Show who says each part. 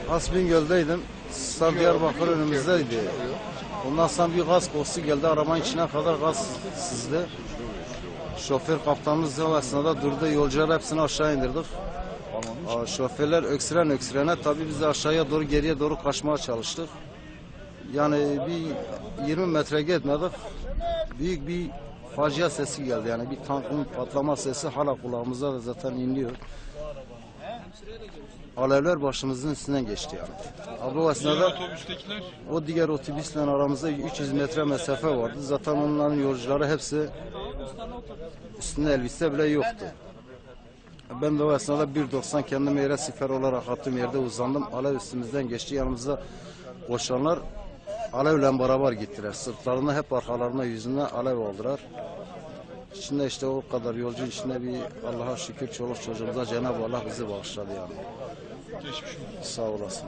Speaker 1: Hasbingöl'deydim. Star Diyarbakır önümüzdeydi. Ondan sonra bir gaz kokusu geldi. Arabanın içine kadar gaz sızdı. Şoför kaptanımız o esnada durdu. Yolcular hepsini aşağı indirdik. Şoförler öksürene tabii biz de aşağıya doğru geriye doğru kaçmaya çalıştık. Yani bir 20 metre gitmedik. Büyük bir facia sesi geldi. Yani bir tankın patlama sesi hala kulağımızda da zaten inliyor. Alevler başımızın üstünden geçti yani. Abi o esnada
Speaker 2: Otobüstekiler?
Speaker 1: o diğer otobüsle aramızda 300 metre mesafe vardı. Zaten onların yolcuları hepsi üstünde elbise bile yoktu. Ben de o esnada 1.90 kendimi yere siper olarak attığım yerde uzandım. Alev üstümüzden geçti. Yanımızda koşanlar alevle beraber gittiler. Sırtlarında hep arkalarına yüzüne alev oldular. İçinde işte o kadar yolcu içinde bir Allah'a şükür çoluk çocuğumuza Cenab-ı Allah bizi bağışladı yani.
Speaker 2: Geçmiş olsun.
Speaker 1: Sağ olasın.